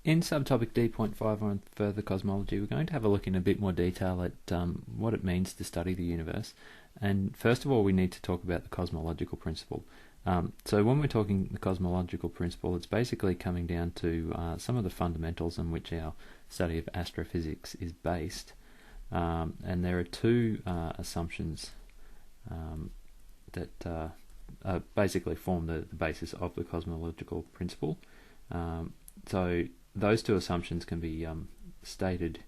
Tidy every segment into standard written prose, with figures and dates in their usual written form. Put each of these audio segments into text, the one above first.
In subtopic D.5 on further cosmology, we're going to have a look in a bit more detail at what it means to study the universe. And first of all, we need to talk about the cosmological principle. So when we're talking the cosmological principle, it's basically coming down to some of the fundamentals on which our study of astrophysics is based. And there are two assumptions that basically form the basis of the cosmological principle. So those two assumptions can be stated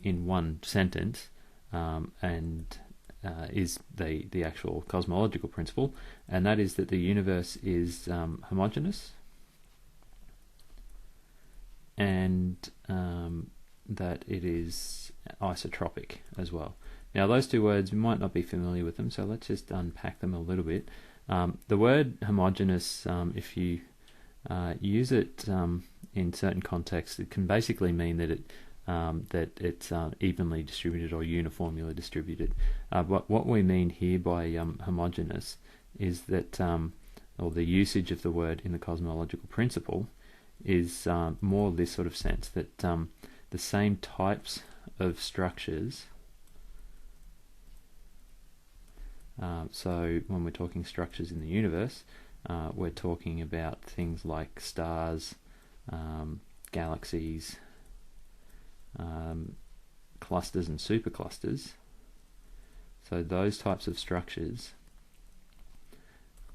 in one sentence and is the actual cosmological principle, and that is that the universe is homogeneous and that it is isotropic as well. Now those two words, we might not be familiar with them, so let's just unpack them a little bit. The word homogeneous, if you use it in certain contexts, it can basically mean that it's evenly distributed or uniformly distributed. What we mean here by homogeneous is that, or the usage of the word in the cosmological principle is more this sort of sense that the same types of structures. So when we're talking structures in the universe, we're talking about things like stars, galaxies, clusters and superclusters. So those types of structures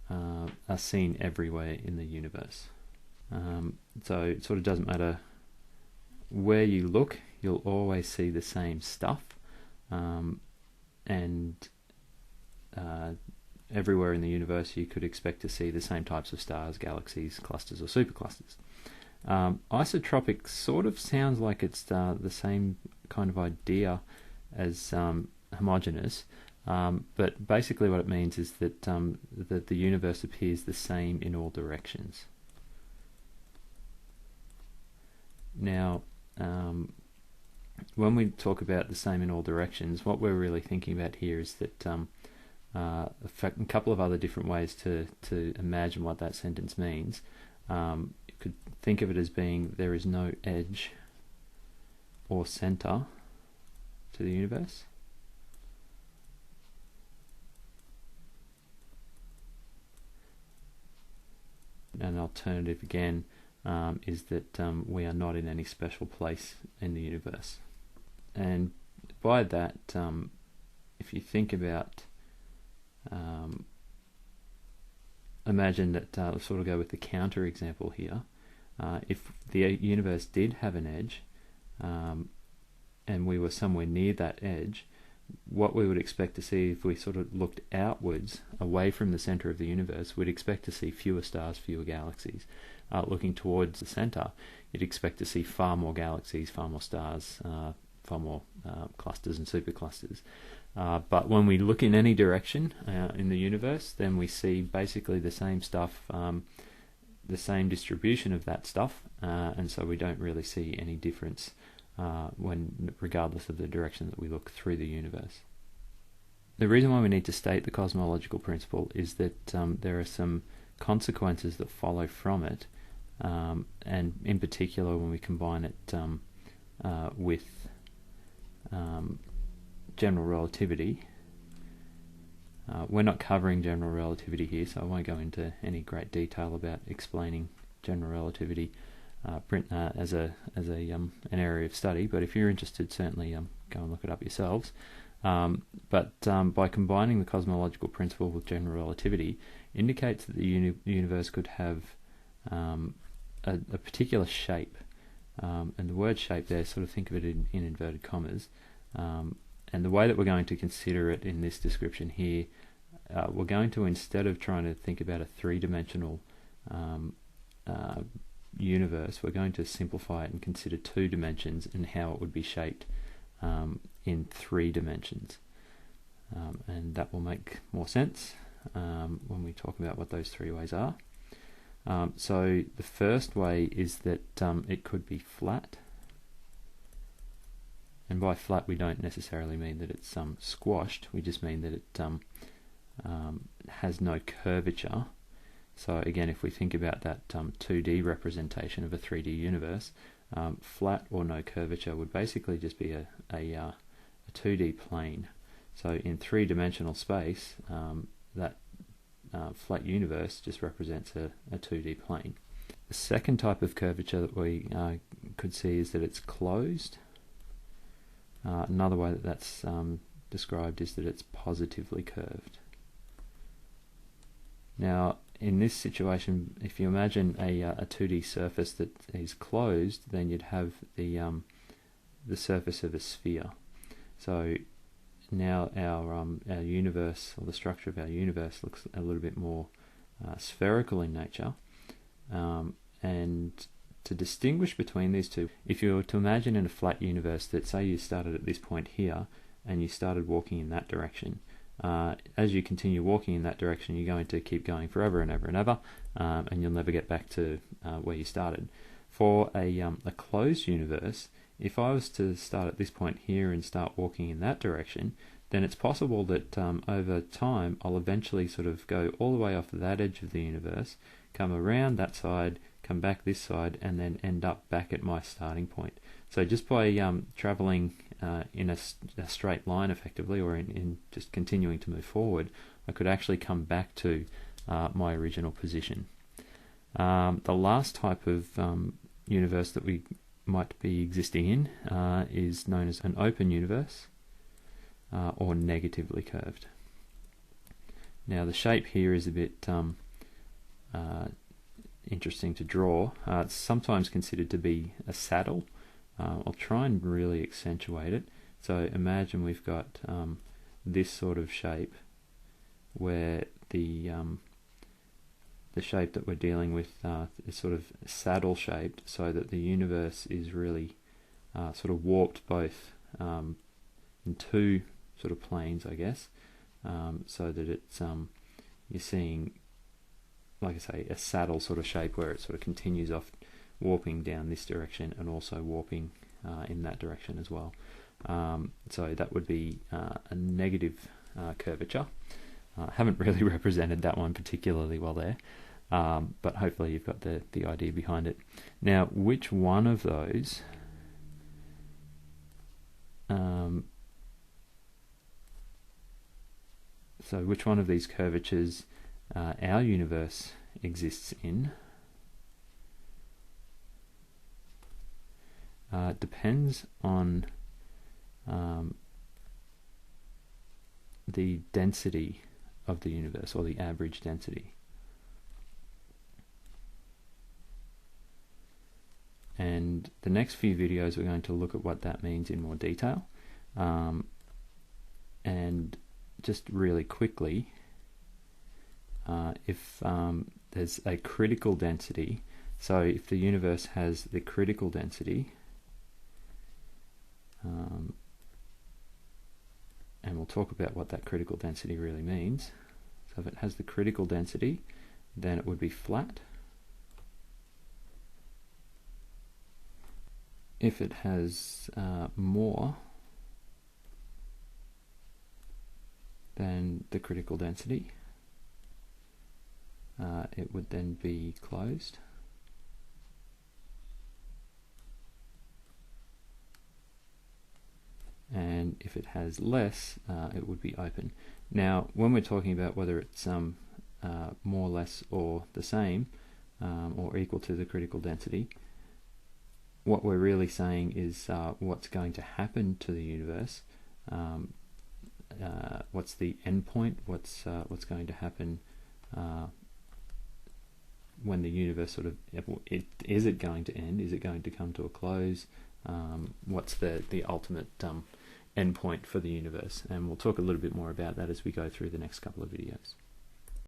are seen everywhere in the universe. So it sort of doesn't matter where you look, you'll always see the same stuff, and everywhere in the universe you could expect to see the same types of stars, galaxies, clusters or superclusters. Isotropic sort of sounds like it's the same kind of idea as homogeneous, but basically what it means is that that the universe appears the same in all directions. Now, when we talk about the same in all directions, what we're really thinking about here is that a couple of other different ways to imagine what that sentence means. You could think of it as being there is no edge or center to the universe. An alternative again is that we are not in any special place in the universe. And by that, if you think about imagine that, let's sort of go with the counter example here. If the universe did have an edge and we were somewhere near that edge, what we would expect to see if we sort of looked outwards away from the center of the universe, we'd expect to see fewer stars, fewer galaxies. Looking towards the center, you'd expect to see far more galaxies, far more stars, far more clusters and superclusters. But when we look in any direction in the universe, then we see basically the same stuff, the same distribution of that stuff, and so we don't really see any difference regardless of the direction that we look through the universe. The reason why we need to state the cosmological principle is that there are some consequences that follow from it, and in particular when we combine it with general relativity. We're not covering general relativity here, so I won't go into any great detail about explaining general relativity as an area of study. But if you're interested, certainly go and look it up yourselves. But by combining the cosmological principle with general relativity, indicates that the universe could have a particular shape, and the word shape there, sort of think of it in inverted commas. And the way that we're going to consider it in this description here, we're going to, instead of trying to think about a three-dimensional universe, we're going to simplify it and consider two dimensions and how it would be shaped in 3 dimensions. And that will make more sense when we talk about what those 3 ways are. So the first way is that it could be flat. And by flat, we don't necessarily mean that it's squashed. We just mean that it has no curvature. So again, if we think about that 2D representation of a 3D universe, flat or no curvature would basically just be a 2D plane. So in three-dimensional space, that flat universe just represents a 2D plane. The second type of curvature that we could see is that it's closed. Another way that that's described is that it's positively curved. Now, in this situation, if you imagine a 2D surface that is closed, then you'd have the surface of a sphere. So now our universe, or the structure of our universe, looks a little bit more spherical in nature. And to distinguish between these two, if you were to imagine in a flat universe that, say, you started at this point here and you started walking in that direction, as you continue walking in that direction, you're going to keep going forever and ever and ever, and you'll never get back to where you started. For a closed universe, if I was to start at this point here and start walking in that direction, then it's possible that over time I'll eventually sort of go all the way off that edge of the universe, come around that side, come back this side, and then end up back at my starting point. So just by travelling in a straight line effectively, or in just continuing to move forward, I could actually come back to my original position. The last type of universe that we might be existing in is known as an open universe, or negatively curved. Now the shape here is a bit interesting to draw. It's sometimes considered to be a saddle. I'll try and really accentuate it. So imagine we've got this sort of shape, where the shape that we're dealing with is sort of saddle shaped, so that the universe is really sort of warped both in two sort of planes, I guess, so that it's you're seeing, like I say, a saddle sort of shape where it sort of continues off, warping down this direction and also warping in that direction as well. So that would be a negative curvature. I haven't really represented that one particularly well there, but hopefully you've got the idea behind it. Now, which one of those so which one of these curvatures our universe exists in depends on the density of the universe, or the average density. And the next few videos we're going to look at what that means in more detail. And just really quickly, if there's a critical density, so if the universe has the critical density, and we'll talk about what that critical density really means. So if it has the critical density, then it would be flat. If it has more than the critical density, it would then be closed. And if it has less, it would be open. Now, when we're talking about whether it's more, less, or the same, or equal to the critical density, what we're really saying is what's going to happen to the universe, what's the endpoint, what's going to happen when the universe sort of, is it going to end? Is it going to come to a close? What's the ultimate endpoint for the universe? And we'll talk a little bit more about that as we go through the next couple of videos.